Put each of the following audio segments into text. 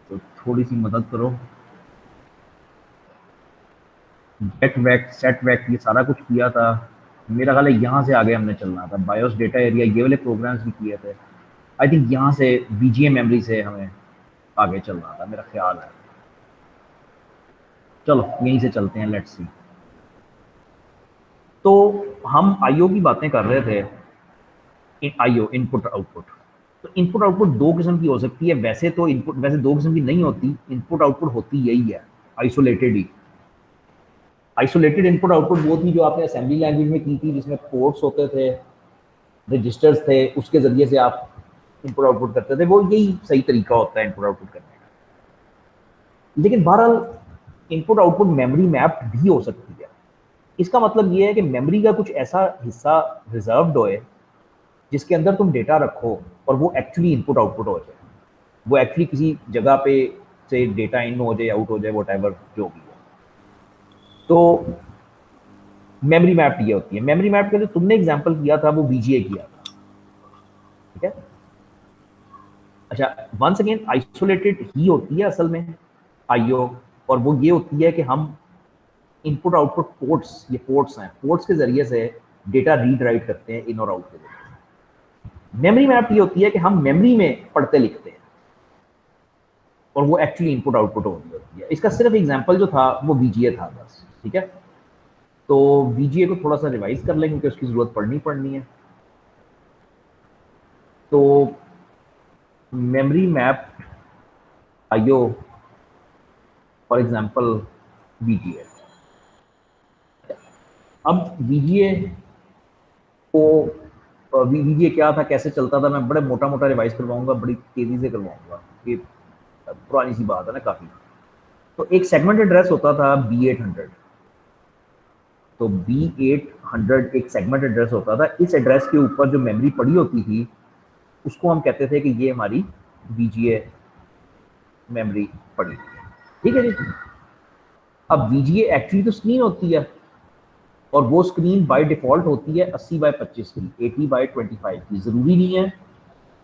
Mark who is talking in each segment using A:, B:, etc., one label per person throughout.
A: तो थोड़ी सी मदद करो। गेट वैक सेट वैक ये सारा कुछ किया था। मेरा ख्याल है यहाँ से आगे हमने चलना था, बायोस डेटा एरिया ये वाले प्रोग्राम्स भी किए थे। आई थिंक यहाँ से बीजीए मेमोरी से हमें आगे चलना था, मेरा ख्याल है। चलो यहीं से चलते हैं, लेट्स सी। तो हम आईओ की बातें कर रहे थे, आईओ इनपुट आउटपुट। तो इनपुट आउटपुट दो किस्म की हो सकती है, वैसे तो इनपुट वैसे दो किस्म की नहीं होती, इनपुट आउटपुट होती यही है, आइसोलेटेड ही। आइसोलेटेड इनपुट आउटपुट वो थी जो आपने असेंबली लैंग्वेज में की थी, जिसमें पोर्ट्स होते थे, रजिस्टर्स थे, उसके जरिए से आप इनपुट आउटपुट करते थे। वो यही सही तरीका होता है इनपुट आउटपुट करने का। लेकिन बहरहाल इनपुट आउटपुट मेमोरी मैप्ड भी हो सकती है। इसका मतलब ये है कि मेमोरी का कुछ ऐसा हिस्सा रिजर्व्ड होए जिसके अंदर तुम डेटा रखो और वो एक्चुअली इनपुट आउटपुट हो जाए, वो एक्चुअली किसी जगह पे से डेटा इन हो जाए, आउट हो जाए, वट जो भी है। तो मेमोरी मैप ये होती है। मेमोरी मैप का जो तुमने एग्जांपल किया था वो बीजीए किया था, ठीक है। अच्छा, वंस अगेन आइसोलेटेड ही होती है असल में आईओ, और वो ये होती है कि हम इनपुट आउटपुट पोर्ट्स, ये पोर्ट्स हैं, पोर्ट्स के जरिए से डेटा रीड राइट करते हैं इन और आउट के जरिए। मेमोरी मैप ये होती है कि हम मेमोरी में पढ़ते लिखते हैं और वो एक्चुअली इनपुट आउटपुट होती है। इसका सिर्फ एग्जांपल जो था वो बीजीए था बस, ठीक है। तो बीजीए को थोड़ा सा रिवाइज कर लेंगे क्योंकि उसकी जरूरत पड़नी है। तो memory map IO for example BGA. अब बीजीए को बीजीए क्या था, कैसे चलता था, मैं बड़े मोटा मोटा रिवाइज करवाऊंगा, बड़ी तेजी से करवाऊंगा, ये पुरानी सी बात है ना काफी। तो एक सेगमेंट एड्रेस होता था B800। तो B800 एक सेगमेंट एड्रेस होता था। इस एड्रेस के ऊपर जो मेमोरी पड़ी होती थी उसको हम कहते थे कि ये हमारी बीजीए मेमोरी पड़ी, ठीक है जी। अब बीजीए एक्चुअली तो स्क्रीन होती है और वो स्क्रीन बाय डिफॉल्ट होती है 80/25 की, 80/25 की। जरूरी नहीं है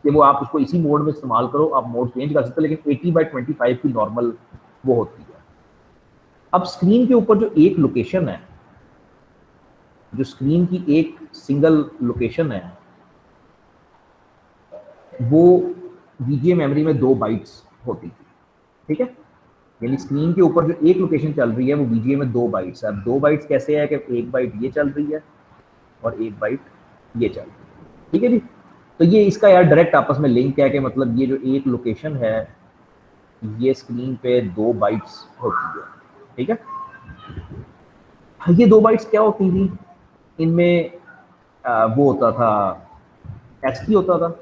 A: कि वो आप उसको इसी मोड में इस्तेमाल करो, आप मोड चेंज कर सकते हो, लेकिन 80/25 की नॉर्मल वो होती है। अब स्क्रीन के ऊपर जो एक लोकेशन है, जो स्क्रीन की एक सिंगल लोकेशन है, वो बीजीए मेमोरी में 2 बाइट्स होती थी, ठीक है। यानी स्क्रीन के ऊपर जो एक लोकेशन चल रही है वो बीजीए में 2 बाइट्स है। अब 2 बाइट्स कैसे है कि एक बाइट ये चल रही है और एक बाइट ये चल रही है, ठीक है जी। तो ये इसका यार डायरेक्ट आपस में लिंक है कि मतलब ये जो एक लोकेशन है ये स्क्रीन पे 2 बाइट्स होती है, ठीक है। ये 2 बाइट्स क्या होती थी, इनमें वो होता था, एस्की होता था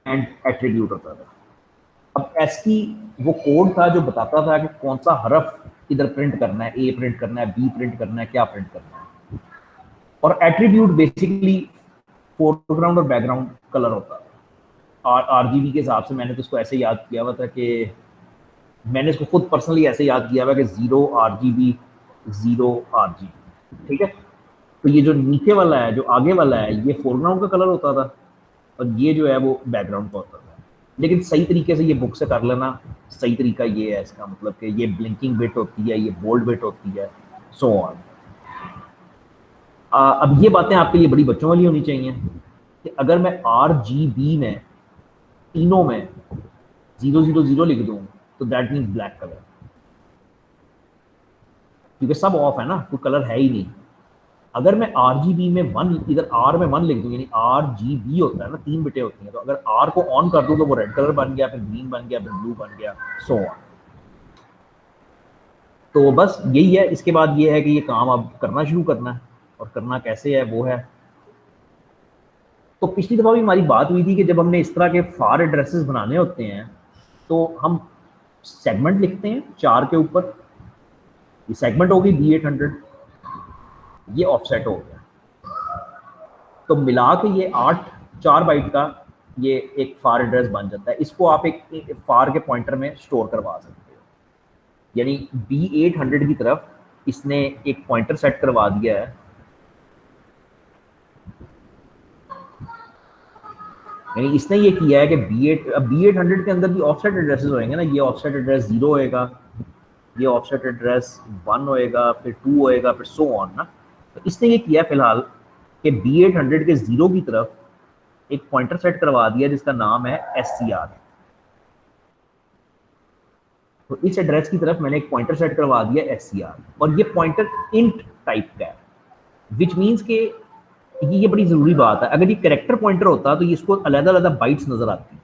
A: एंड एट्रीब्यूट होता था। अब एस्की वो कोड था जो बताता था कि कौन सा हरफ इधर प्रिंट करना है, ए प्रिंट करना है, बी प्रिंट करना है, क्या प्रिंट करना है। और एट्रीब्यूट बेसिकली फोरग्राउंड और बैकग्राउंड कलर होता था। और आरजीबी के हिसाब से मैंने तो इसको ऐसे याद किया हुआ था कि मैंने इसको खुद पर्सनली ऐसे याद किया हुआ कि 0 RGB 0 RGB, ठीक है। तो ये जो नीचे वाला है, जो आगे वाला है, ये फोरग्राउंड का कलर होता था और ये जो है वो बैकग्राउंड का होता था। लेकिन सही तरीके से ये बुक से कर लेना, सही तरीका ये है इसका मतलब कि ये ब्लिंकिंग बिट होती है, ये बोल्ड बिट होती है, सो ऑन। अब ये बातें आपके लिए बड़ी बच्चों वाली होनी चाहिए कि अगर मैं RGB में तीनों में 000 लिख दूं तो दैट मीन्स ब्लैक कलर, क्योंकि सब ऑफ है ना, कोई कलर है ही नहीं। अगर मैं RGB में 1, इधर R में 1 लिख दूं, यानी RGB होता है ना, 3 बिटें होती हैं, तो अगर R को ऑन कर दूं तो वो रेड कलर बन गया, फिर ग्रीन बन गया, फिर ब्लू बन गया, सो ऑन। तो बस यही है। इसके बाद ये है कि ये काम अब करना शुरू करना है, और करना कैसे है वो है। तो पिछली दफा भी हमारी बात हुई थी कि जब हमने इस तरह के फार एड्रेसेस बनाने होते हैं तो हम सेगमेंट लिखते हैं 4 के ऊपर। ये सेगमेंट होगी B800, ये ऑफसेट हो गया, तो मिला के ये 4 बाइट का ये एक फार एड्रेस बन जाता है। इसको आप एक फार के पॉइंटर में स्टोर करवा सकते हो। यानी B800 की तरफ इसने एक पॉइंटर सेट करवा दिया है, यानी इसने ये किया है कि B800 के अंदर भी ऑफसेट एड्रेसेस होंगे ना, ये ऑफसेट एड्रेस 0 होएगा, ये ऑफसेट एड्रेस 1 होएगा, फिर 2 होएगा, फिर सो ऑन ना। तो इसने ये किया फिलहाल कि B800 के 0 की तरफ एक पॉइंटर सेट करवा दिया जिसका नाम है SCR। तो इस एड्रेस की तरफ मैंने एक पॉइंटर सेट करवा दिया SCR, और ये पॉइंटर इंट टाइप का है, विच मीन्स के ये बड़ी जरूरी बात है। अगर ये कैरेक्टर पॉइंटर होता तो ये इसको अलग अलग बाइट्स नजर आती।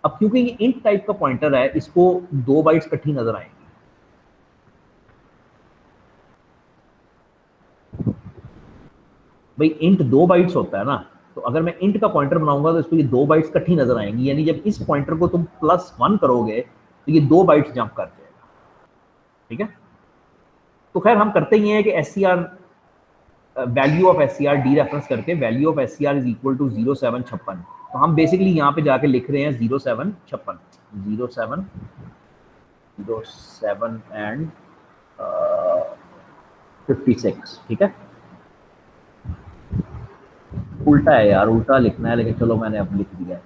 A: अब क्योंकि ये इंट टाइप का पॉइंटर है, इसको 2 बाइट्स इकट्ठी नजर आएंगी। भाई इंट 2 बाइट्स होता है ना, तो अगर मैं इंट का पॉइंटर बनाऊंगा तो इसको ये 2 बाइट्स इकट्ठी नजर आएंगी, यानी जब इस पॉइंटर को तुम +1 करोगे तो ये 2 बाइट्स जंप कर जाएगा। ठीक है, तो खैर हम करते ही हैं कि SCR value of SCR the reference करके value of SCR is equal to 0756। तो हम बेसिकली यहाँ पे जाके लिख रहे हैं 0756, 07 एंड 56। ठीक है, उल्टा है यार, उल्टा लिखना है, लेकिन चलो मैंने अब लिख दिया है।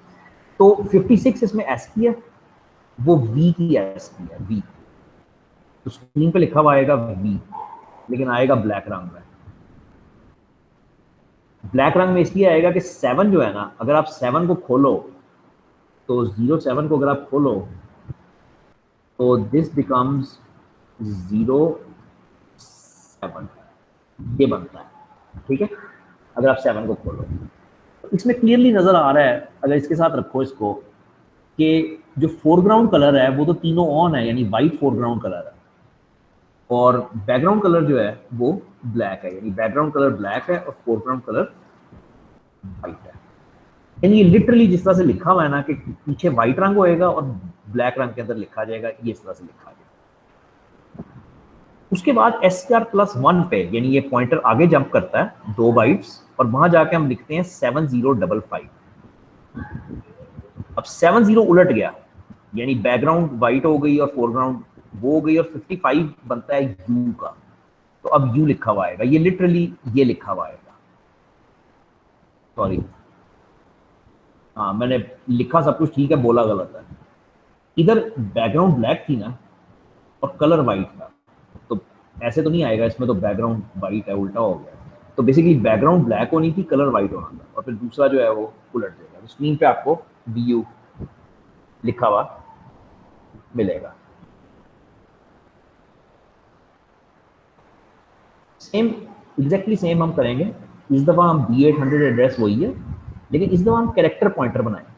A: तो 56 इसमें S की है, वो V की S की है, V। तो स्क्रीन पे लिखा हुआ आएगा V, लेकिन आएगा ब्लैक रंग में। ब्लैक रंग में इसलिए आएगा कि 7 जो है ना, अगर आप 7 को खोलो तो 07 को अगर आप खोलो तो दिस बिकम्स 07, ये बनता है। ठीक है, अगर आप 7 को खोलो तो इसमें क्लियरली नजर आ रहा है, अगर इसके साथ रखो इसको, कि जो फोरग्राउंड कलर है वो तो तीनों ऑन है, यानी वाइट फोरग्राउंड कलर है, और बैकग्राउंड कलर जो है वो ब्लैक है, यानी बैकग्राउंड कलर ब्लैक है और फोरग्राउंड कलर वाइट है। यानी ये लिटरली जिस तरह से लिखा हुआ है ना कि पीछे व्हाइट रंग होएगा और ब्लैक रंग के अंदर लिखा जाएगा, ये इस तरह से लिखा जाएगा। उसके बाद SCR+1 पे, यानी ये पॉइंटर आगे जंप करता है 2 बाइट्स, और वहां जाके हम लिखते हैं 7055। अब 70 उलट गया, यानी बैकग्राउंड व्हाइट हो गई और फोरग्राउंड वो हो गई, और 55 बनता है U का। तो अब U लिखा हुआ आएगा, ये लिटरली ये लिखा हुआ आएगा, सॉरी हाँ मैंने लिखा सब कुछ ठीक है, बोला गलत है। इधर बैकग्राउंड ब्लैक थी ना और कलर वाइट था, तो ऐसे तो नहीं आएगा, इसमें तो बैकग्राउंड वाइट है, उल्टा हो गया। तो बेसिकली बैकग्राउंड ब्लैक होनी थी, कलर वाइट होना था, और फिर दूसरा जो है वो उलट जाएगा। तो स्क्रीन पे आपको BU लिखा हुआ मिलेगा। सेम एग्जैक्टली सेम हम करेंगे। इस दफा हम B800 एड्रेस वही है, लेकिन इस दफा हम कैरेक्टर पॉइंटर बनाएंगे।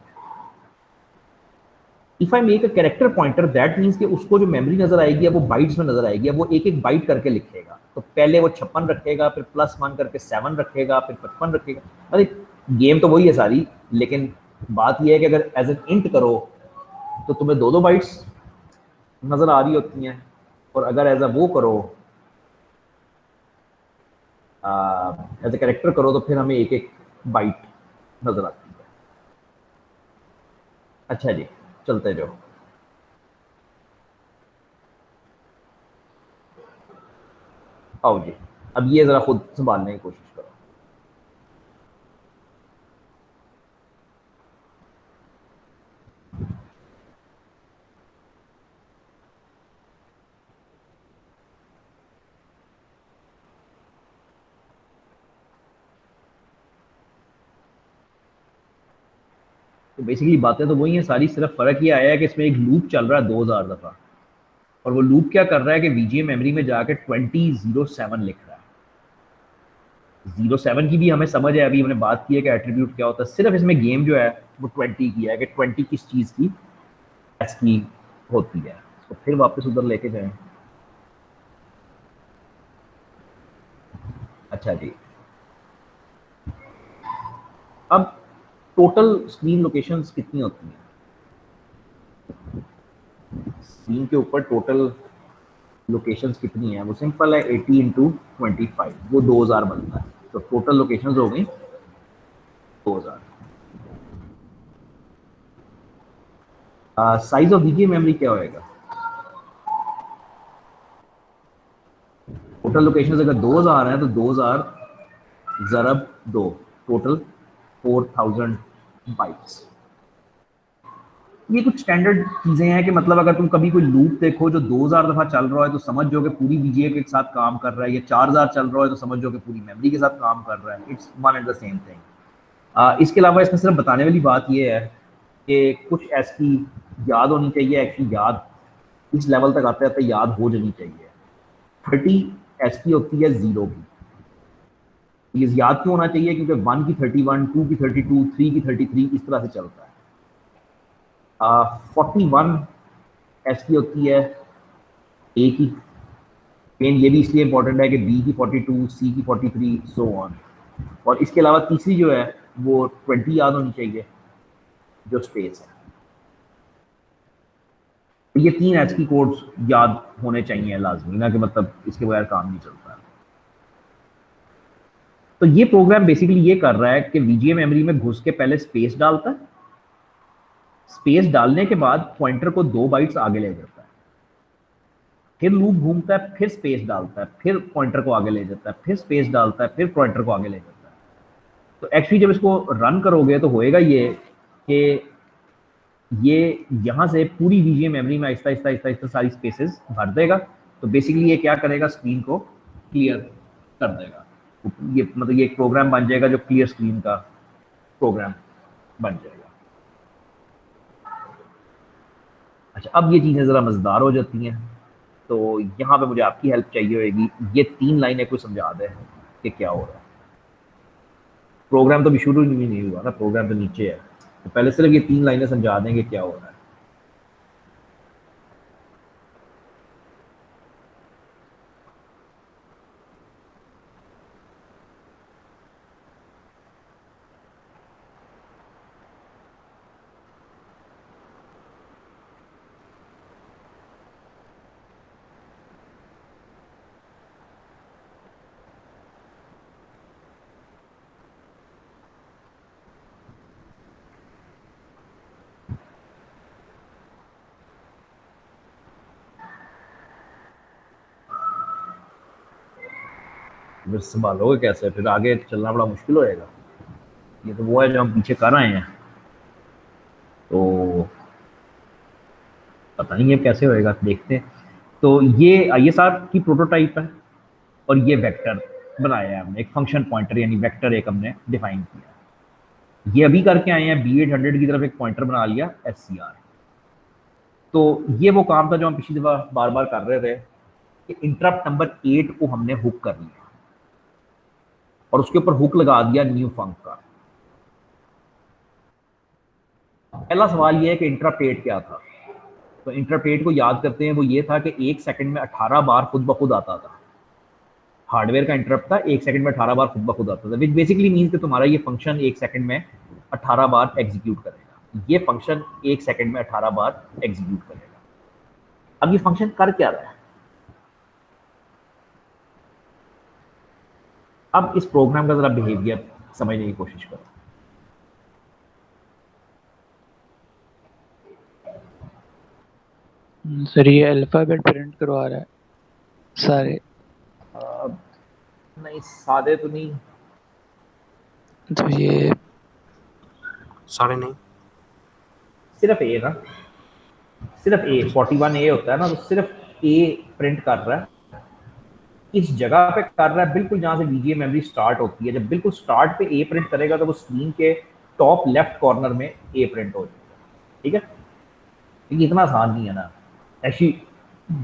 A: If I make a character pointer, that means कि उसको जो मेमोरी नजर आएगी वो बाइट्स में नजर आएगी, वो एक एक बाइट करके लिखेगा। तो पहले वो 56 रखेगा, फिर +1 करके 7 रखेगा, फिर 55 रखेगा। अरे गेम तो वही है सारी, लेकिन बात यह है कि अगर एज एन इंट करो तो तुम्हें 2 बाइट्स नजर आ रही होती हैं, और अगर एज अ वो करो, एज ए कैरेक्टर करो, तो फिर हमें एक एक बाइट नजर आती है। अच्छा जी, चलते जाओ। आओ जी, अब ये जरा खुद संभालने की कोशिश करो। तो बेसिकली बातें तो वही हैं सारी, सिर्फ फर्क ये आया है कि इसमें एक लूप चल रहा है 2000 दफा, और वो लूप क्या कर रहा है कि VGA मेमोरी में जाके 2007 लिख रहा है। 07 की भी हमें समझ है, अभी हमने बात की है कि एट्रीब्यूट क्या होता है, सिर्फ इसमें गेम जो है वो 20 की है कि 20 किस चीज़ की एस की होती है। तो फिर वापस उधर लेके जाएं। अच्छा जी, अब टोटल स्क्रीन लोकेशंस कितनी होती हैं? स्क्रीन के ऊपर टोटल लोकेशंस कितनी है? वो सिंपल है, 80 इंटू 25, वो 2000 बनता है। तो टोटल लोकेशंस हो गई 2000। साइज ऑफ VGA मेमोरी क्या होएगा? टोटल लोकेशंस अगर 2000 है तो 2000 ज़रब 2, टोटल 4000 बाइट्स। ये कुछ स्टैंडर्ड चीजें हैं कि मतलब अगर तुम कभी कोई लूप देखो जो 2000 दफा चल रहा है तो समझ जो कि पूरी वीजीए के साथ काम कर रहा है, या 4000 चल रहा है तो समझ जो कि पूरी मेमोरी के साथ काम कर रहा है। It's one and the same thing. इसके अलावा इसमें सिर्फ बताने वाली बात ये है कि कुछ ऐसी याद होनी चाहिए, एक्चुअली याद इस लेवल तक आते आते याद हो जानी चाहिए। 30 एस की होती है जीरो की। ये याद क्यों होना चाहिए? क्योंकि 1 की 31, 2 की 32, 3 की 33 इस तरह से चलता है। 41 एस की होती है ए की। पेन ये भी इसलिए इंपॉर्टेंट है कि बी की 42, सी की 43, सो ऑन। और इसके अलावा तीसरी जो है वो 20 याद होनी चाहिए, जो स्पेस है। तो ये 3 एच की कोड्स याद होने चाहिए लाजमी, ना कि मतलब इसके बगैर काम नहीं चलता। तो ये प्रोग्राम बेसिकली ये कर रहा है कि वीजीए मेमोरी में घुस के पहले स्पेस डालता है, स्पेस डालने के बाद पॉइंटर को 2 बाइट्स आगे ले जाता है, फिर लूप घूमता है, फिर स्पेस डालता है, फिर पॉइंटर को आगे ले जाता है, फिर स्पेस डालता है, फिर पॉइंटर को आगे ले जाता है। तो एक्चुअली जब इसको रन करोगे तो होएगा ये कि ये यहाँ से पूरी वीजीए मेमोरी में आहिस्ता आहिस्ता आहिस्ता आहिस्ता सारी स्पेसेस भर देगा। तो बेसिकली ये क्या करेगा, स्क्रीन को क्लियर कर देगा। ये मतलब ये एक प्रोग्राम बन जाएगा जो क्लियर स्क्रीन का प्रोग्राम बन जाएगा। अच्छा, अब ये चीज़ें ज़रा मज़ेदार हो जाती हैं। तो यहाँ पे मुझे आपकी हेल्प चाहिए होगी। ये 3 लाइनें कोई समझा दे कि क्या हो रहा है। प्रोग्राम तो अभी शुरू नहीं हुआ ना, प्रोग्राम तो नीचे है। तो पहले सिर्फ ये 3 लाइनें समझा देंगे क्या हो रहा है। फिर संभालोगे कैसे? फिर आगे चलना बड़ा मुश्किल हो जाएगा। ये तो वो है जो हम पीछे कर रहे हैं, तो पता नहीं है कैसे होएगा, देखते हैं। तो ये आईएसआर की प्रोटोटाइप है, और ये वेक्टर बनाया है हमने, एक फंक्शन पॉइंटर यानी वेक्टर एक हमने डिफाइन किया। ये अभी करके आए हैं, B800 की तरफ एक पॉइंटर बना लिया SCR। तो ये वो काम था जो हम पिछली दफा बार बार कर रहे थे कि इंटरप्ट नंबर 8 को हमने हुक कर लिया और उसके ऊपर हुक लगा दिया न्यू फंक का। पहला सवाल ये है कि इंटरप्ट 8 क्या था। तो इंटरप्ट 8 को याद करते हैं, वो ये था कि 1 सेकंड में 18 बार खुद ब खुद आता था। हार्डवेयर का इंटरप्ट था, 1 सेकंड में 18 बार खुद ब खुद आता था, विच बेसिकली मीन्स कि तुम्हारा ये फंक्शन 1 सेकंड में 18 बार एग्जीक्यूट करेगा। ये फंक्शन 1 सेकंड में 18 बार एग्जीक्यूट करेगा। अब ये फंक्शन कर क्या रहा है? अब इस प्रोग्राम का जरा बिहेवियर समझने की कोशिश करो।
B: सर ये अल्फाबेट प्रिंट करवा रहा है सारे।
A: नहीं, सादे तो नहीं।
B: तो ये
C: सारे नहीं,
A: सिर्फ ए ना, सिर्फ ए 41A होता है ना, तो सिर्फ ए प्रिंट कर रहा है। इस जगह पे कर रहा है बिल्कुल जहां से वीजीए मेमोरी स्टार्ट होती है। जब बिल्कुल स्टार्ट पे ए प्रिंट करेगा तो वो स्क्रीन के टॉप लेफ्ट कॉर्नर में ए प्रिंट हो जाएगा। ठीक है, ये इतना आसान नहीं है ना। एक्चुअली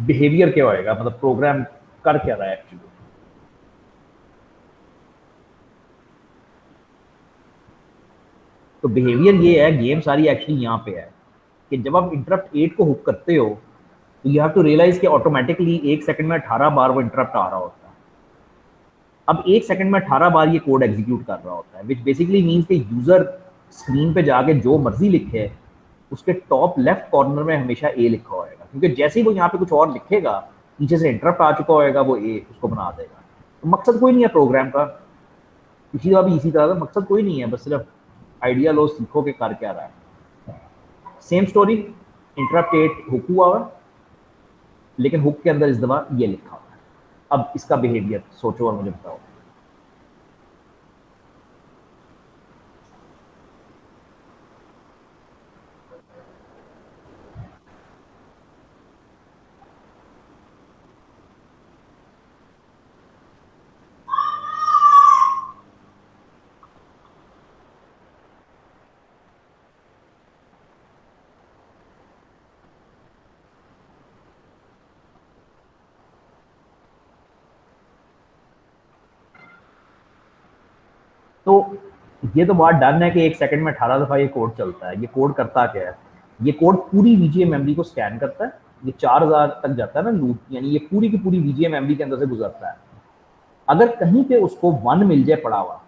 A: बिहेवियर क्या होएगा, मतलब प्रोग्राम कर क्या रहा है एक्चुअली। तो बिहेवियर ये है, गेम सारी एक्चुअली यहाँ पे है कि जब आप इंटरप्ट 8 को हुक करते हो तो यू हैव टू रियलाइज कि ऑटोमेटिकली 1 सेकंड में 18 बार वो इंटरप्ट आ रहा होता है। अब 1 सेकंड में 18 बार ये कोड एग्जीक्यूट कर रहा होता है, विच बेसिकली मीन्स कि यूजर स्क्रीन पे जाके जो मर्जी लिखे उसके टॉप लेफ्ट कॉर्नर में हमेशा ए लिखा होएगा, क्योंकि जैसे ही वो यहाँ पे कुछ और लिखेगा पीछे से इंटरप्ट आ चुका होएगा, वो ए उसको बना देगा। तो मकसद कोई नहीं है प्रोग्राम का, पिछली बार भी इसी तरह था, मकसद कोई नहीं है, बस सिर्फ आइडिया लो, सीखो के कर क्या रहा है। सेम स्टोरी, इंटरप्ट 8 हुक हुआ हुआ, लेकिन हुक के अंदर इस दफा ये लिखा हुआ है। अब इसका बिहेवियर सोचो और मुझे बताओ। तो ये तो बात डन है कि एक सेकंड में 18 दफा ये कोड चलता है। ये कोड करता क्या है? ये कोड पूरी वीजीए मेमोरी को स्कैन करता है। ये 4000 तक जाता है ना लूप, यानी ये पूरी की पूरी वीजीए मेमोरी के अंदर से गुजरता है। अगर कहीं पे उसको 1 मिल जाए पड़ा हुआ,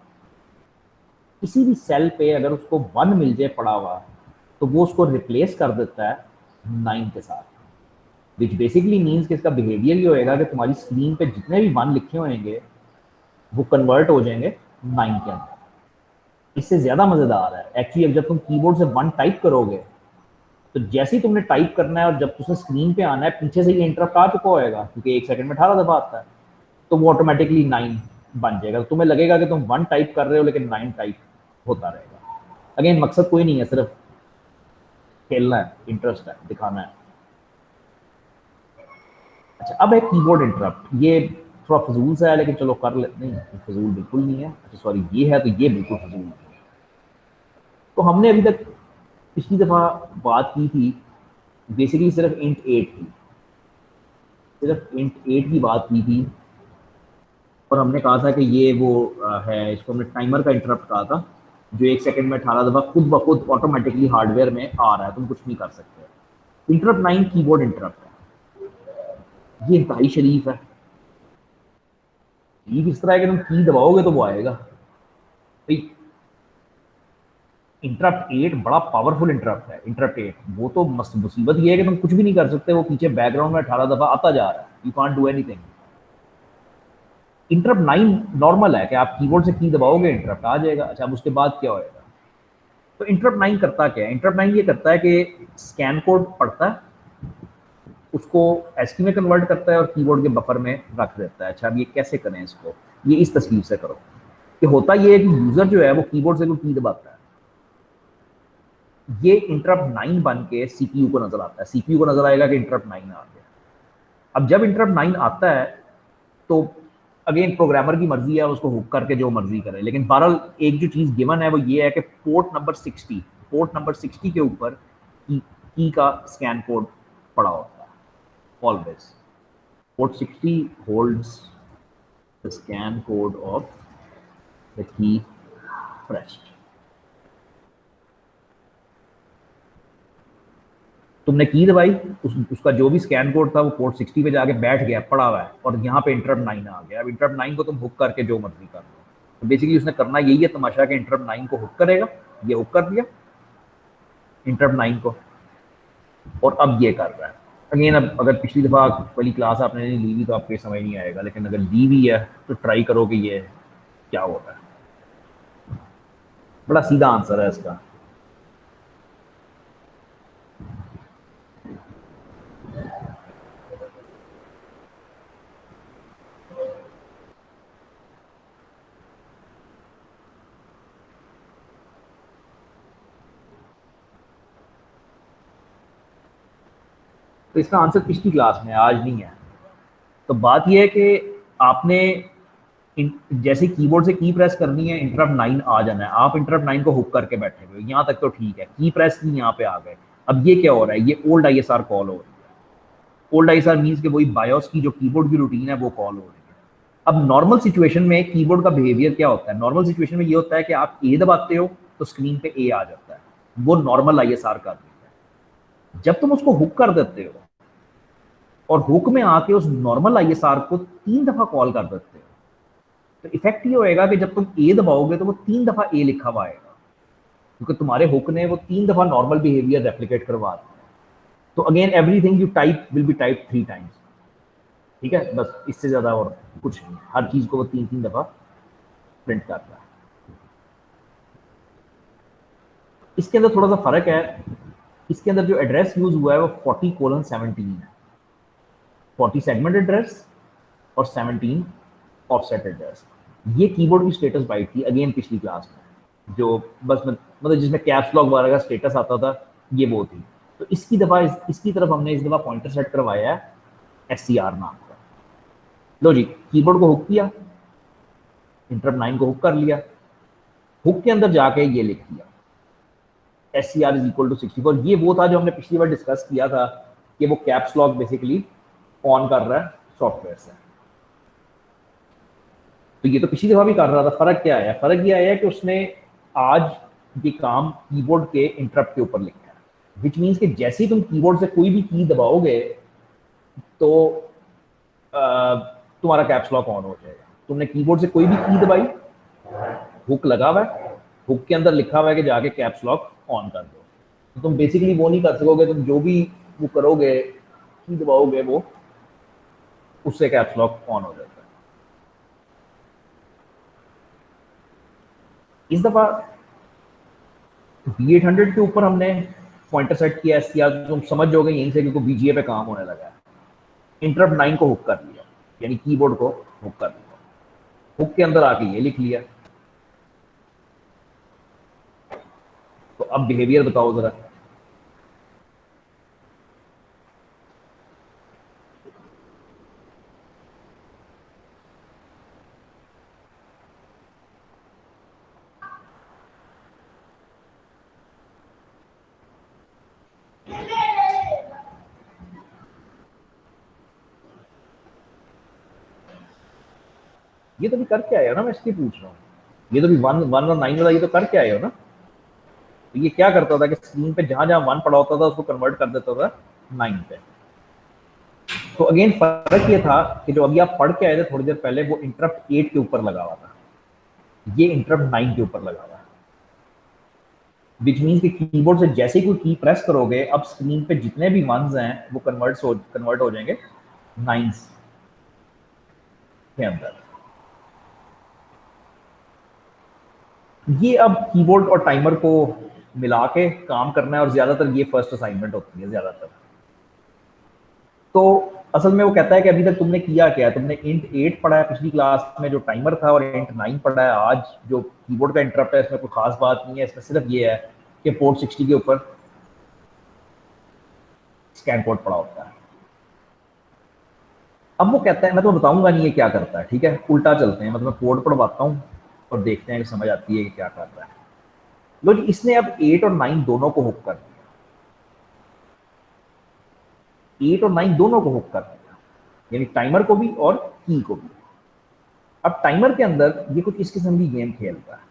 A: किसी भी सेल पे अगर उसको 1 मिल जाए पड़ा हुआ, तो वो उसको रिप्लेस कर देता है 9 के साथ, विच बेसिकली मीन्स कि इसका बिहेवियर ये होएगा कि तुम्हारी स्क्रीन पे जितने भी 1 लिखे होंगे वो कन्वर्ट हो जाएंगे 9 के अंदर। इससे ज्यादा मजेदार है एक्चुअली, जब तुम कीबोर्ड से 1 टाइप करोगे तो जैसे ही तुमने टाइप करना है और जब तुमने स्क्रीन पे आना है, पीछे से ये इंटरप्ट आ चुका होएगा क्योंकि एक सेकंड में 18 दफा आता है, तो वो ऑटोमेटिकली 9 बन जाएगा। तुम्हें लगेगा कि तुम 1 टाइप कर रहे हो लेकिन 9 टाइप होता रहेगा। अगेन मकसद कोई नहीं है, सिर्फ खेलना है, इंटरेस्ट है, दिखाना है। अच्छा, अब है कीबोर्ड इंटरप्ट। ये थोड़ा फजूल सा है लेकिन चलो कर लेते। नहीं, फजूल बिल्कुल नहीं है। अच्छा सॉरी, ये है तो ये बिल्कुल फजूल नहीं है। तो हमने अभी तक पिछली दफ़ा बात की थी बेसिकली सिर्फ इंट 8 की, सिर्फ इंट 8 की बात की थी, और हमने कहा था कि ये वो है, इसको हमने टाइमर का इंटरप्ट कहा था, जो 1 सेकंड में 18 दफ़ा खुद ब खुद ऑटोमेटिकली हार्डवेयर में आ रहा है, तुम कुछ नहीं कर सकते। इंटरप्ट 9 कीबोर्ड इंटरप्ट है। ये इंतहाई शरीफ है। शरीफ इस तरह है कि तुम की दबाओगे तो वो आएगा भाई। इंटरप्ट 8 बड़ा पावरफुल इंटरप्ट है। इंटरप्ट 8 वो तो मस्त मुसीबत ये है कि तुम कुछ भी नहीं कर सकते, वो पीछे बैकग्राउंड में 18 दफ़ा आता जा रहा है, you can't do anything. Interrupt 9 normal है कि आप कीबोर्ड से की दबाओगे इंटरप्ट आ जाएगा। अच्छा, अब उसके बाद क्या होएगा? तो इंटरप्ट 9 करता क्या है? इंटरप्ट 9 ये करता है कि स्कैन कोड पढ़ता है, उसको एस्की में कन्वर्ट करता है और कीबोर्ड के बफर में रख देता है। अच्छा, अब ये कैसे करें इसको? ये इस तस्वीर से करो कि होता ये है कि यूजर जो है वो कीबोर्ड से कोई की दबाता है, ये इंटरप्ट 9 बन के सीपीयू को नजर आता है। सीपीयू को नजर आएगा कि इंटरप्ट 9 आ गया। अब जब इंटरप्ट 9 आता है तो अगेन प्रोग्रामर की मर्जी है उसको हुक करके जो मर्जी करे, लेकिन बहरहाल एक जो चीज गिवन है वो ये है कि पोर्ट नंबर 60 के ऊपर की का स्कैन कोड पड़ा होता है always. Port 60 holds the scan code of the key pressed. तुमने की दबाई, उसका जो भी स्कैन कोड था वो पोर्ट 60 पे जाके बैठ गया, पड़ा हुआ है, और यहाँ पे इंटरप्ट 9 आ गया। अब इंटरप्ट 9 को तुम हुक करके जो मर्जी कर लो। तो बेसिकली उसने करना यही है तमाशा कि इंटरप्ट 9 को हुक करेगा। ये हुक कर दिया इंटरप्ट 9 को, और अब ये कर रहा है। अगेन अब अगर पिछली दफ़ा वाली क्लास आपने नहीं ली हुई तो आपको समझ नहीं आएगा, लेकिन अगर ली हुई है तो ट्राई करो कि ये क्या होता है। बड़ा सीधा आंसर है इसका। तो इसका आंसर पिछली क्लास में, आज नहीं है। तो बात यह है कि आपने जैसे कीबोर्ड से की प्रेस करनी है, इंटरप्ट 9 आ जाना है। आप इंटरप्ट 9 को हुक करके बैठे हुए, यहाँ तक तो ठीक है, की प्रेस की यहाँ पे आ गए। अब ये क्या हो रहा है? ये ओल्ड आईएसआर कॉल हो रही है। ओल्ड आईएसआर मीन्स कि वही बायोस की जो कीबोर्ड की रूटीन है वो कॉल हो रही है। अब नॉर्मल सिचुएशन में कीबोर्ड का बिहेवियर क्या होता है? नॉर्मल सिचुएशन में ये होता है कि आप ए दबाते हो तो स्क्रीन पे ए आ जाता है, वो नॉर्मल आईएसआर कर देता है। जब तुम उसको हुक कर देते हो और हुक में आके उस नॉर्मल आईएसआर को 3 दफा कॉल कर देते हो, तो इफेक्ट ये होएगा कि जब तुम ए दबाओगे तो वो 3 दफा ए लिखा हुआ आएगा, क्योंकि तुम्हारे हुक ने वो 3 दफा नॉर्मल बिहेवियर रेप्लिकेट करवा दिया। तो again everything you type will be type 3 times. ठीक है, बस इससे ज्यादा और कुछ नहीं। हर चीज को वो 3 दफा प्रिंट कर रहा है। इसके अंदर थोड़ा सा फर्क है। इसके अंदर जो एड्रेस यूज हुआ है वो 40:17 है। 40 सेगमेंट एड्रेस और 17 ऑफसेट एड्रेस। ये कीबोर्ड की स्टेटस बाइट थी अगेन पिछली क्लास में, जो बस मतलब जिसमें कैप्स लॉक वगैरह का स्टेटस आता था, ये वो थी। तो इसकी दफ़ा इसकी तरफ हमने इस दफ़ा पॉइंटर सेट करवाया है SCR नाम का। लो जी, कीबोर्ड को हुक किया, इंटरप्ट 9 को हुक कर लिया, हुक के अंदर जाके ये लिख दिया SCR इज इक्वल टू 64। ये वो था जो हमने पिछली बार डिस्कस किया था कि वो कैप्स लॉक बेसिकली ऑन कर रहा है सॉफ्टवेयर से। तो ये तो पिछली दफा भी कर रहा था। फर्क क्या है? फर्क ये आया है कि उसने आज ये काम कीबोर्ड के इंटरप्ट के ऊपर लिखा है, विच मीन्स कि जैसे ही तुम कीबोर्ड से कोई भी की दबाओगे तो तुम्हारा कैप्स लॉक ऑन हो जाएगा। तुमने कीबोर्ड से कोई भी की दबाई, हुक लगा हुआ है, हुक के अंदर लिखा हुआ है कि जाके कैप्स लॉक ऑन कर दो। तो तुम बेसिकली वो नहीं कर सकोगे, तुम जो भी वो करोगे, की दबाओगे, वो उससे कैप्स लॉक ऑन हो जाता है। इस दफा B800 के ऊपर हमने पॉइंटर सेट किया SCR, तुम समझ जाओगे यहीं से क्योंकि VGA पे काम होने लगा है। इंटरप्ट 9 को हुक कर लिया, यानी कीबोर्ड को हुक कर लिया, हुक के अंदर आके ये लिख लिया। तो अब बिहेवियर बताओ जरा। ये तो भी करके आए हो ना, मैं इसलिए पूछ रहा हूँ। ये तो भी 1 और 9 वाला ये तो करके आए हो ना। तो ये क्या करता था कि स्क्रीन पे जहां जहां 1 पड़ा होता था उसको कन्वर्ट कर देता था 9 पे। तो अगेन फर्क ये था कि जो अभी आप पढ़ के आए थे थोड़ी देर पहले, वो इंटरप्ट 8 के ऊपर लगा हुआ था, ये इंटरप्ट 9 के ऊपर लगा हुआ है। विच मीन्स कि कीबोर्ड से जैसे ही कोई की प्रेस करोगे, अब स्क्रीन पे जितने भी 1s हैं वो कन्वर्ट हो जाएंगे 9s के अंदर। ये अब कीबोर्ड और टाइमर को मिला के काम करना है, और ज्यादातर ये फर्स्ट असाइनमेंट होती है ज्यादातर। तो असल में वो कहता है कि अभी तक तुमने किया क्या है, तुमने इंट 8 पढ़ा है पिछली क्लास में जो टाइमर था, और इंट 9 पढ़ा है आज जो कीबोर्ड का इंटरप्ट है। इसमें कोई खास बात नहीं है, इसमें सिर्फ ये है कि पोर्ट 60 के ऊपर स्कैन कोड पड़ा होता है। अब वो कहता है, मैं तो बताऊंगा नहीं ये क्या करता है, ठीक है, उल्टा चलते हैं, मतलब मैं कोड पढ़वाता हूँ और देखते हैं कि समझ आती है कि क्या कर रहा है। लो जी, इसने अब 8 और 9 दोनों को हुक कर दिया, 8 और 9 दोनों को हुक कर दिया, यानी टाइमर को भी और की को भी। अब टाइमर के अंदर ये कुछ इस किस्म की गेम खेलता है।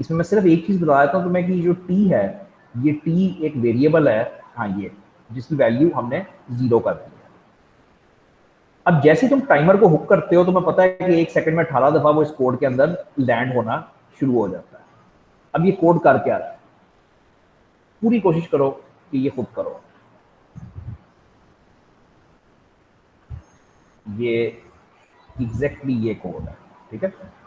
A: इसमें मैं सिर्फ एक चीज बता देता हूँ तुम्हें कि जो टी है, ये टी एक वेरिएबल है, हाँ ये, जिसकी वैल्यू हमने 0 कर दी है। अब जैसे तुम टाइमर को हुक करते हो, तुम्हें पता है कि 1 सेकंड में 18 दफा वो इस कोड के अंदर लैंड होना शुरू हो जाता है। अब ये कोड कर क्या रहा है, पूरी कोशिश करो कि ये खुद करो। ये एग्जैक्टली ये कोड है, ठीक है।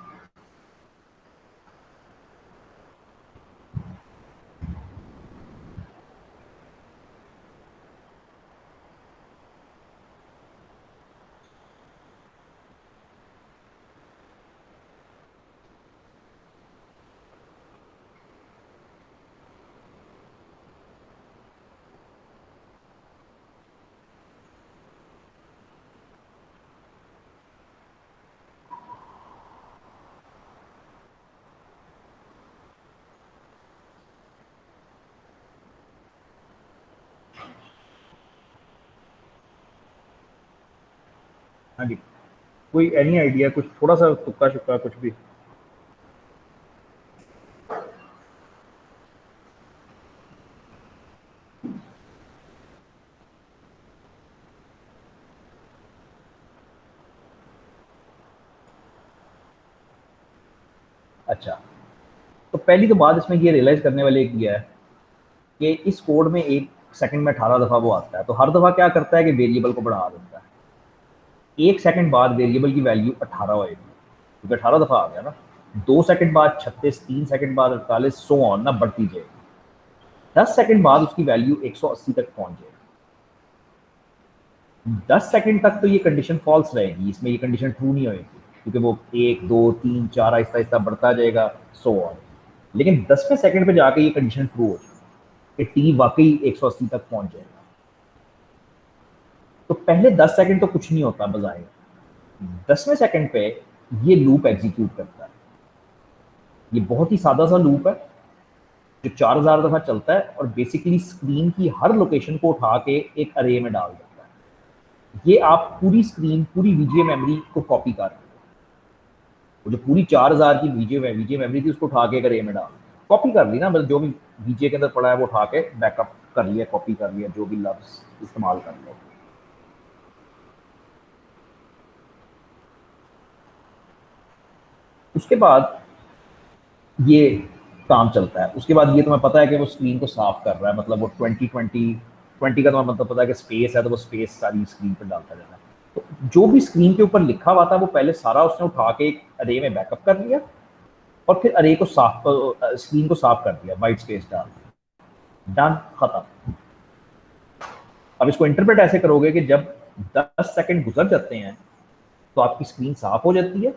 A: हाँ जी, कोई एनी आइडिया, कुछ थोड़ा सा तुक्का शुक्का कुछ भी? अच्छा, तो पहली तो बात इसमें ये रियलाइज करने वाले एक ये है कि इस कोड में 1 सेकंड में 18 दफा वो आता है, तो हर दफा क्या करता है कि वेरिएबल को बढ़ा देता है। 1 सेकंड बाद वेरिएबल की वैल्यू 18 होएगी, क्योंकि 18 दफा आ गया ना। 2 सेकंड बाद 36, 3 सेकंड बाद 48, सो ऑन ना, बढ़ती जाएगी। 10 सेकंड बाद उसकी वैल्यू 180 तक पहुंच जाएगी। 10 सेकंड तक तो ये कंडीशन फॉल्स रहेगी, इसमें ये कंडीशन ट्रू नहीं होगी, क्योंकि वो 1, 2, 3, 4 आहिस्ता आहिस्ता बढ़ता जाएगा, सो ऑन। लेकिन 10वें सेकंड पे जाके ये कंडीशन ट्रू हो जाए कि टी वाकई 180 तक पहुंच जाएगा। तो पहले 10 सेकंड तो कुछ नहीं होता बजाय, 10वें सेकंड पे ये लूप एग्जीक्यूट करता है। ये बहुत ही सादा सा लूप है जो 4000 दफा चलता है और बेसिकली स्क्रीन की हर लोकेशन को उठा के एक अरे में डाल देता है। ये आप पूरी स्क्रीन, पूरी वीजीए मेमोरी को कॉपी कर रहे हो। वो जो पूरी 4000 की वीजीए मेमोरी थी उसको उठा के एक अरे में डाल कॉपी कर ली ना, मतलब जो भी वीजीए के अंदर पड़ा है वो उठा के बैकअप कर लिया, कॉपी कर लिया, जो भी लफ्ज इस्तेमाल कर लो। उसके बाद ये काम चलता है। उसके बाद ये तुम्हें पता है कि वो स्क्रीन को साफ कर रहा है, मतलब वो 20 का तुम्हें मतलब पता है कि स्पेस है, तो वो स्पेस सारी स्क्रीन पर डालता जा रहा है। तो जो भी स्क्रीन के ऊपर लिखा हुआ था वो पहले सारा उसने उठा के एक अरे में बैकअप कर लिया और फिर अरे को साफ, स्क्रीन को साफ कर दिया, वाइट स्पेस डाल, डन, खत्म। अब इसको इंटरप्रेट ऐसे करोगे कि जब 10 सेकंड गुजर जाते हैं तो आपकी स्क्रीन साफ हो जाती है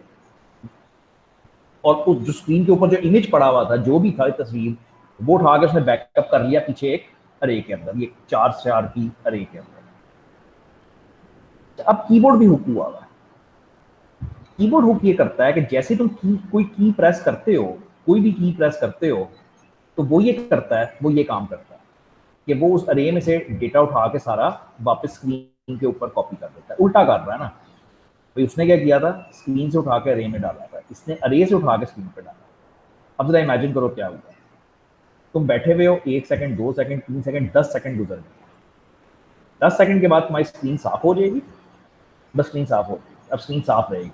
A: और उस जो स्क्रीन के ऊपर जो इमेज पड़ा हुआ था, जो भी था तस्वीर, वो उठा के उसने बैकअप कर लिया पीछे एक अरे के अंदर, ये 4 की अरे के अंदर। अब कीबोर्ड भी हुक हुआ है। कीबोर्ड हुक ये करता है कि जैसे तुम कोई की प्रेस करते हो, कोई भी की प्रेस करते हो, तो वो ये करता है, वो ये काम करता है कि वो उस अरे में से डेटा उठा के सारा वापस स्क्रीन के ऊपर कॉपी कर देता है। उल्टा कर रहा है ना भाई, उसने क्या किया था, स्क्रीन से उठा के अरे में डाला था, इसने अरे से उठा के स्क्रीन पे डाला। अब जरा इमेजिन करो क्या हुआ, तुम बैठे हुए हो, 1 सेकंड, 2 सेकंड, 3 सेकंड, 10 सेकंड गुजर गए। 10 सेकंड के बाद तुम्हारी स्क्रीन साफ हो जाएगी, बस स्क्रीन साफ होगी, अब स्क्रीन साफ रहेगी।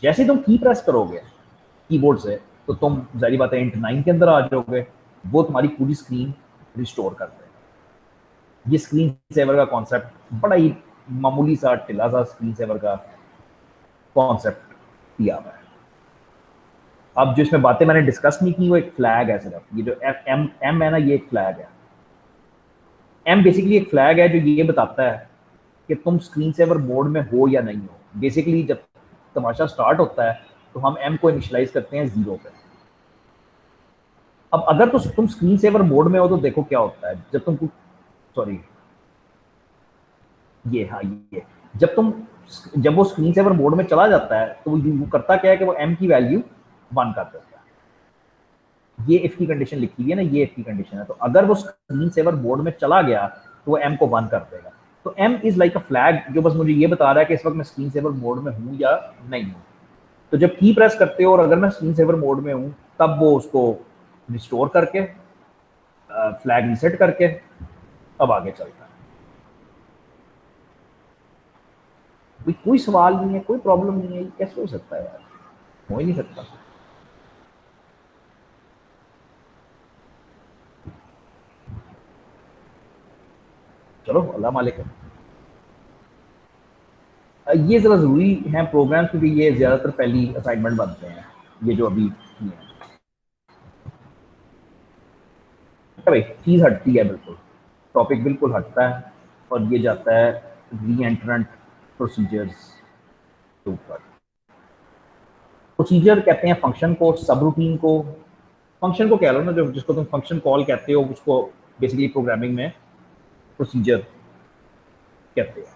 A: जैसे तुम की प्रेस करोगे कीबोर्ड से तो तुम जाहिर बात है इंट 9 के अंदर आ जाओगे, वो तुम्हारी पूरी स्क्रीन रिस्टोर कर देगा। ये स्क्रीन सेवर का कॉन्सेप्ट बड़ा ही मामूली सा टिला सा स्क्रीन सेवर का कॉन्सेप्ट दिया हुआ है। अब जो इसमें बातें मैंने डिस्कस नहीं की वो एक फ्लैग है सिर्फ, ये जो एम है ना, ये एक फ्लैग है। एम बेसिकली एक फ्लैग है जो ये बताता है कि तुम स्क्रीन सेवर मोड में हो या नहीं हो। बेसिकली जब तमाशा स्टार्ट होता है तो हम एम को इनिशियलाइज करते हैं 0 पे। अब अगर तो तुम स्क्रीन सेवर मोड में हो तो देखो क्या होता है, जब तुम, सॉरी ये, हाँ ये, जब वो स्क्रीन सेवर मोड में चला जाता है तो वो करता क्या है कि वो एम की वैल्यू 1 कर देता है। ये इफ की कंडीशन लिखी हुई है ना, ये इफ की कंडीशन है। तो अगर वो स्क्रीन सेवर मोड में चला गया तो वो एम को 1 कर देगा। तो M is like a flag जो बस मुझे ये बता रहा है कि इस वक्त मैं स्क्रीन सेवर मोड में हूँ या नहीं हूँ। तो जब की प्रेस करते हो और अगर मैं स्क्रीन सेवर मोड में हूँ तब वो उसको रिस्टोर करके, फ्लैग रीसेट करके अब आगे चलता है। कोई सवाल नहीं है, कोई प्रॉब्लम नहीं है, कैसे हो सकता है यार, हो ही नहीं सकता। चलो अल्लाह मालिक है। ये ज़रा ज़रूरी है प्रोग्राम, क्योंकि ये ज़्यादातर पहली असाइनमेंट बनते हैं, ये जो अभी किए हैं। भाई चीज़ हटती है बिल्कुल, टॉपिक बिल्कुल हटता है और ये जाता है री एंट्रेंट प्रोसीजर्स के ऊपर। प्रोसीजर कहते हैं फंक्शन को, सब रूटीन को, फंक्शन को कह लो ना, जो जिसको तुम फंक्शन कॉल कहते हो उसको बेसिकली प्रोग्रामिंग में प्रोसीजर कहते हैं।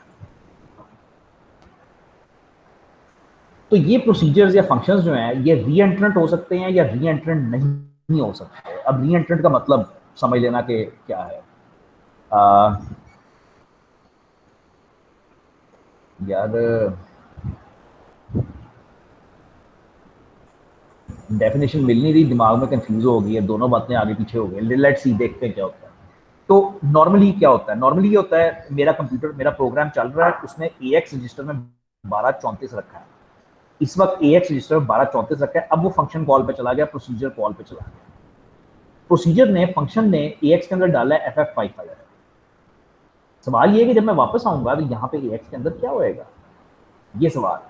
A: तो ये प्रोसीजर्स या फंक्शंस जो हैं ये री एंट्रेंट हो सकते हैं या री एंट्रेंट नहीं हो सकते। अब री एंट्रेंट का मतलब समझ लेना कि क्या है। यार डेफिनेशन मिल नहीं रही, दिमाग में कंफ्यूज हो गई है, दोनों बातें आगे पीछे हो गई। लेट्स सी, देखते हैं क्या होता है। तो नॉर्मली क्या होता है, नॉर्मली ये होता है मेरा कंप्यूटर, मेरा प्रोग्राम चल रहा है, उसने AX रजिस्टर में 1234 रखा है। इस वक्त AX रजिस्टर में 1234 रखा है। अब वो फंक्शन कॉल पे चला गया, प्रोसीजर कॉल पे चला गया। प्रोसीजर ने, फंक्शन ने AX के अंदर डाला है FF55। सवाल ये है कि जब मैं वापस आऊंगा तो यहाँ पे AX के अंदर क्या होएगा, ये सवाल।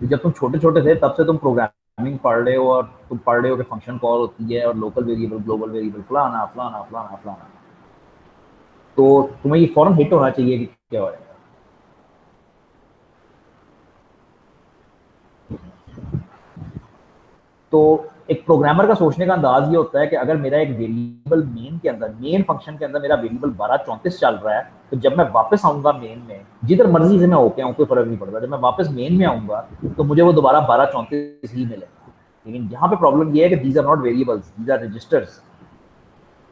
A: जब तुम छोटे छोटे थे तब से तुम प्रोग्रामिंग पढ़ रहे हो और तुम पढ़ रहे हो कि फंक्शन कॉल होती है और लोकल वेरिएबल, ग्लोबल वेरिएबल, फलाना फलाना फलाना फलाना। तो तुम्हें ये फौरन हिट होना चाहिए कि क्या होगा। तो एक प्रोग्रामर का सोचने का अंदाज ये होता है कि अगर मेरा एक वेरिएबल मेन के अंदर, मेन फंक्शन के अंदर मेरा वेरिएबल 1234 चल रहा है, तो जब मैं वापस आऊंगा मेन में, जिधर मर्जी से मैं होके आऊँ कोई फर्क नहीं पड़ता, जब मैं वापस मेन में आऊंगा तो मुझे वो दोबारा 1234 ही मिलेगा। लेकिन यहाँ पे प्रॉब्लम ये है कि these are not variables, these are registers,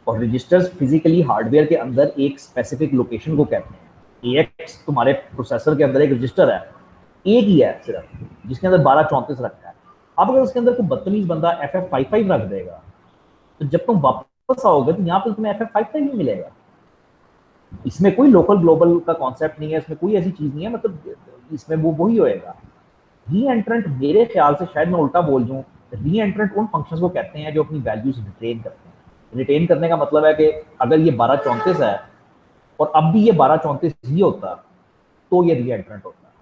A: और रजिस्टर्स फिजिकली हार्डवेयर के अंदर एक स्पेसिफिक लोकेशन को कहते हैं। AX तुम्हारे प्रोसेसर के अंदर एक रजिस्टर है, एक ही है सिर्फ, जिसके अंदर 1234 रखा है। अब अगर उसके अंदर कोई बदतमीज बंदा FF55 रख देगा, तो जब तुम वापस आओगे तो यहाँ पर तुम्हें FF55 ही मिलेगा। इसमें कोई लोकल ग्लोबल का कॉन्सेप्ट नहीं है, इसमें कोई ऐसी चीज नहीं है, मतलब इसमें वो वही होएगा। री एंट्रेंट, मेरे ख्याल से शायद मैं उल्टा बोल दूं, री एंट्रेंट उन फंक्शंस को कहते हैं जो अपनी वैल्यूज रिटेन करते हैं। रिटेन करने का मतलब है कि अगर ये 1234 है और अब भी ये 1234 ही होता तो ये री एंट्रेंट होता।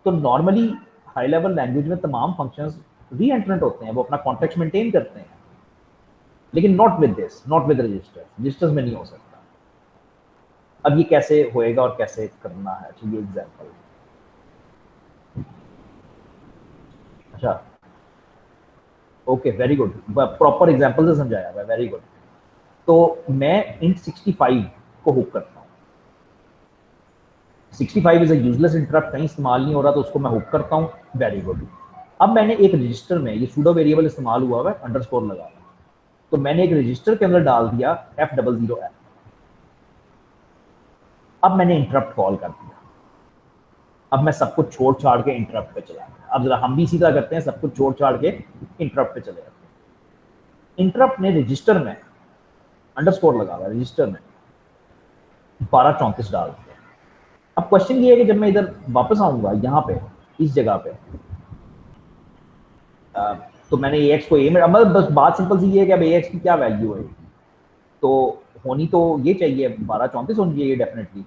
A: तो नॉर्मली हाई लेवल लैंग्वेज में तमाम फंक्शंस री एंट्रेंट होते हैं, वो अपना कॉन्टेक्स्ट मेंटेन करते हैं, लेकिन not with this, not with registers में नहीं हो सकता। अब ये कैसे होएगा और कैसे करना है, चलिए एग्जांपल। अच्छा, okay, very good, proper example से समझाया हुआ है, वेरी गुड। तो मैं int 65 को हुक करता हूँ। 65 इज अ यूजलेस इंटरप्ट, कहीं इस्तेमाल नहीं हो रहा, तो उसको मैं हुक करता हूँ, वेरी गुड। अब मैंने एक रजिस्टर में ये सूडो वेरिएबल इस्तेमाल हुआ है, अंडरस्कोर लगा, तो मैंने एक रजिस्टर के अंदर डाल दिया F00F। अब मैंने इंटरप्ट कॉल कर दिया। अब मैं सब कुछ छोड़ छाड़ के इंटरप्ट पे चला गया। अब जरा हम भी इसी तरह करते हैं, सब कुछ छोड़ छाड़ के इंटरप्ट पे चले जाते हैं। इंटरप्ट ने रजिस्टर में अंडरस्कोर लगा हुआ, रजिस्टर में 1234 डाल दिया। अब क्वेश्चन ये है कि जब मैं इधर वापस आऊंगा यहाँ पे, इस जगह पे, तो मैंने AX को A में, मतलब बस बात सिंपल सी ये है कि अब AX की क्या वैल्यू है, तो होनी तो ये चाहिए 1234 होनी चाहिए डेफिनेटली,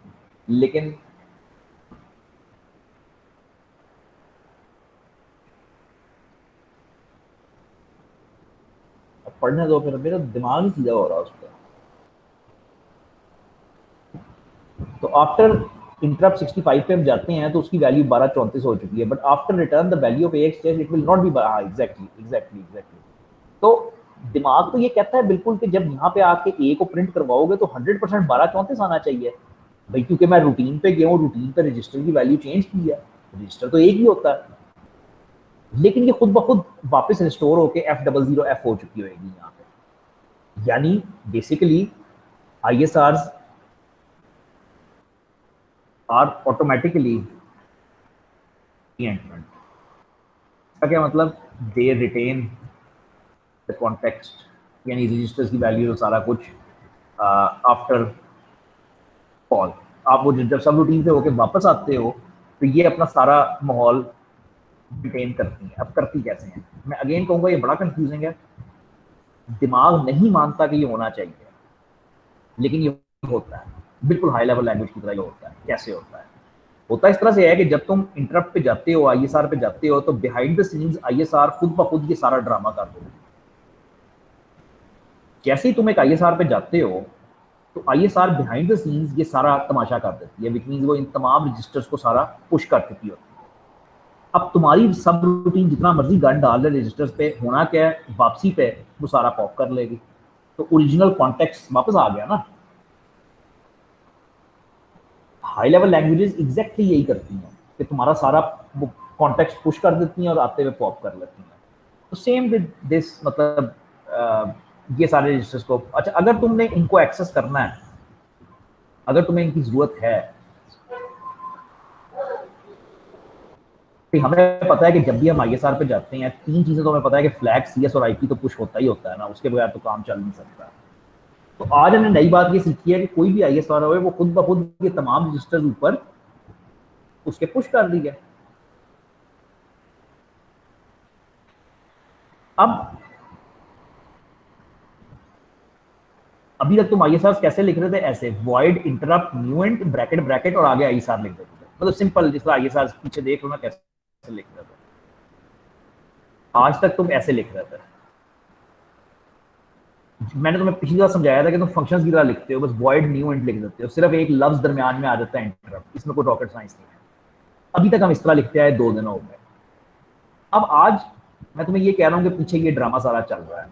A: लेकिन पढ़ने दो, फिर मेरा दिमाग ही सीधा हो रहा है उस पर। तो आफ्टर इंटरप्ट 65 पे हम जाते हैं तो उसकी वैल्यू 1234 हो चुकी है, but after return the value of AX change it will not be, हाँ एग्जैक्टली। तो दिमाग तो ये कहता है बिल्कुल कि जब यहाँ पे आके A को प्रिंट करवाओगे तो 100% 1234 आना चाहिए भाई, क्योंकि मैं रूटीन पे गया हूँ, रूटीन पे रजिस्टर की वैल्यू चेंज की है, रजिस्टर तो एक ही होता है। लेकिन ये खुद ब खुद वापस रिस्टोर होके F00F हो चुकी होगी यहाँ पे। यानी बेसिकली ISRs आर ऑटोमेटिकली री-एंट्रेंट। इसका क्या मतलब, दे रिटेन द कॉन्टेक्स्ट, यानी रजिस्टर्स की वैल्यू और सारा कुछ आफ्टर कॉल। आप वो जब सब रूटीन से होके वापस आते हो तो ये अपना सारा माहौल रिटेन करती है। अब करती कैसे हैं, मैं अगेन कहूँगा ये बड़ा कंफ्यूजिंग है, दिमाग नहीं मानता कि ये होना चाहिए, लेकिन ये होता है, बिल्कुल हाई लेवल लैंग्वेज की तरह ये होता है। कैसे होता है, होता इस तरह से है कि जब तुम इंटरप्ट पे जाते हो, ISR पे जाते हो, तो बिहाइंड द सीन्स ISR खुद ब खुद ये सारा ड्रामा कर देगा। जैसे ही तुम एक ISR पे जाते हो तो ISR बिहाइंड द सीन्स ये सारा तमाशा कर देती है, विच मीन्स वो इन तमाम रजिस्टर्स को सारा पुश कर चुकी होती है। अब तुम्हारी सब रूटीन जितना मर्जी गन डाल ले रजिस्टर्स पे, होना क्या है, वापसी पे वो सारा पॉप कर लेगी, तो ओरिजिनल कॉन्टेक्स्ट वापस आ गया ना। हाई लेवल लैंग्वेजेस एग्जैक्टली यही करती हैं कि तुम्हारा सारा कॉन्टेक्स्ट पुश कर देती हैं और आते हुए पॉप कर लेती हैं। तो सेम विद दिस, मतलब ये सारे रजिस्टर्स को, अच्छा अगर तुमने इनको एक्सेस करना है, अगर तुम्हें इनकी जरूरत है, तो हमें पता है कि जब भी हम ISR पे जाते हैं, तीन चीजें तो हमें पता है कि फ्लैग, CS और IP तो पुश होता ही होता है ना, उसके बगैर तो काम चल नहीं सकता। तो आज हमने नई बात ये सीखी है कि कोई भी ISR हो वो खुद ब खुद ये तमाम रजिस्टर्स ऊपर उसके पुश कर दी है। अब अभी तक तुम ISR कैसे लिख रहे थे, ऐसे void interrupt new and bracket bracket और आगे ISR लिख देते थे, मतलब सिंपल, जिस तरह ISR पीछे देख लो ना कैसे लिख रहे थे। आज तक तुम ऐसे लिख रहे थे, मैंने तुम्हें पिछली बार समझाया था कि तुम फंक्शंस की तरह लिखते हो, बस वॉइड न्यू इंट लिख देते हो, सिर्फ एक लफ्ज दरमियान में आ जाता है इंटरप्ट, इसमें कोई रॉकेट साइंस नहीं है। अभी तक हम इस तरह लिखते आए, 2 दिन हो गए। अब आज मैं तुम्हें ये कह रहा हूँ कि पीछे ये ड्रामा सारा चल रहा है।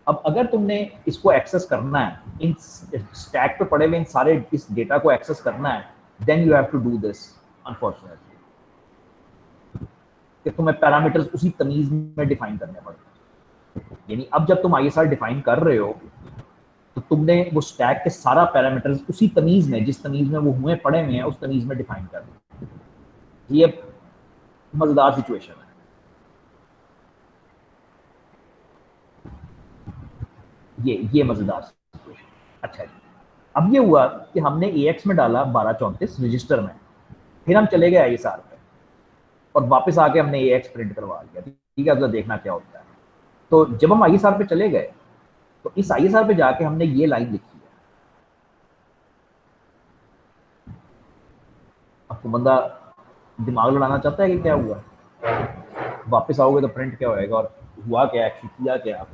A: अब अगर तुमने इसको एक्सेस करना है, इन स्टैक पे पड़े हुए इन सारे इस डेटा को एक्सेस करना है, then you have to do this unfortunately, कि तुम्हें पैरामीटर्स उसी तमीज में डिफाइन करने पड़ते हैं। यानी अब जब तुम आईएसआर डिफाइन कर रहे हो तो तुमने वो स्टैक के सारा पैरामीटर्स उसी तमीज में, जिस तमीज में वो हुए पड़े हुए हैं, उस तमीज में डिफाइन कर दिए। ये मजेदार सिचुएशन है। ये मजेदार सिचुएशन। अच्छा जी, अब ये हुआ कि हमने AX में डाला 1234 रजिस्टर में, फिर हम चले गए ISR पे और वापस आके हमने AX प्रिंट करवा लिया। ठीक है, तो देखना क्या होता है। तो जब हम ISR पे चले गए तो इस ISR पे जाके हमने ये लाइन लिखी है। अब तो बंदा दिमाग लड़ाना चाहता है कि क्या हुआ, वापस आओगे तो प्रिंट क्या होएगा और हुआ क्या, एक्चुअली किया क्या।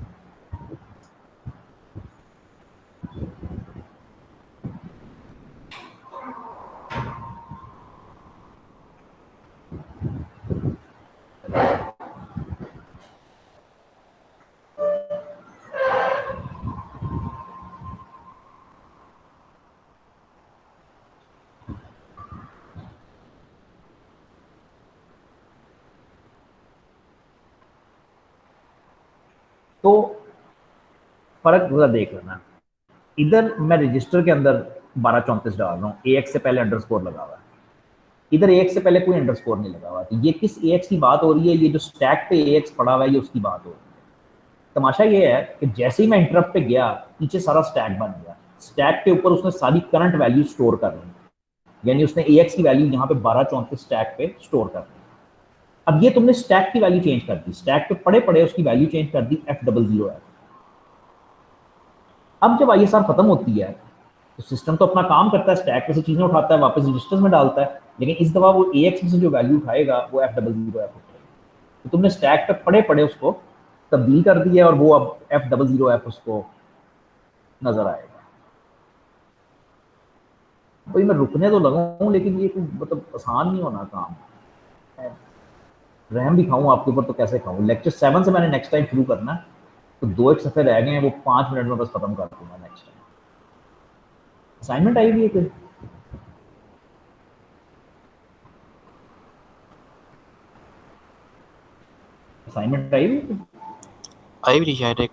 A: तो फर्क पूरा देख लेना। इधर मैं रजिस्टर के अंदर 1234 डाल रहा हूँ, AX से पहले अंडरस्कोर लगा हुआ है, इधर AX से पहले कोई अंडरस्कोर नहीं लगा हुआ। तो ये किस AX की बात हो रही है, ये जो स्टैक पे AX पड़ा हुआ है, ये उसकी बात हो रही है। तमाशा ये है कि जैसे ही मैं इंटरप्ट पे गया, पीछे सारा स्टैक बन गया। स्टैक के ऊपर उसने सारी करंट वैल्यू स्टोर कर ली, यानी उसने AX की वैल्यू यहाँ पे 1234 स्टैक पे स्टोर कर दी। अब ये तुमने स्टैक की वैल्यू चेंज कर दी, स्टैक पे पड़े पड़े उसकी वैल्यू चेंज कर दी F00F। अब जब ISR खत्म होती है तो सिस्टम तो अपना काम करता है, स्टैक पे से चीजें उठाता है, वापस रजिस्टर्स में डालता है, लेकिन इस दफा वो AX में से जो वैल्यू उठाएगा वो F00F उठाएगा। तो तुमने स्टैक पे पड़े पड़े उसको तब्दील कर दिया और वो अब F00F उसको नजर आएगा। भाई मैं रुकने तो लगा हूँ, लेकिन ये मतलब आसान नहीं होना काम। रहम भी खाऊं आपके ऊपर तो कैसे खाऊं। लेक्चर 7 से मैंने नेक्स्ट टाइम शुरू करना है, तो 2 एक सफ़े रह गए हैं, वो 5 मिनट में बस खत्म कर दूंगा नेक्स्ट टाइम। असाइनमेंट आई हुई है कोई? असाइनमेंट आई हुई है?
C: आई भी शायद एक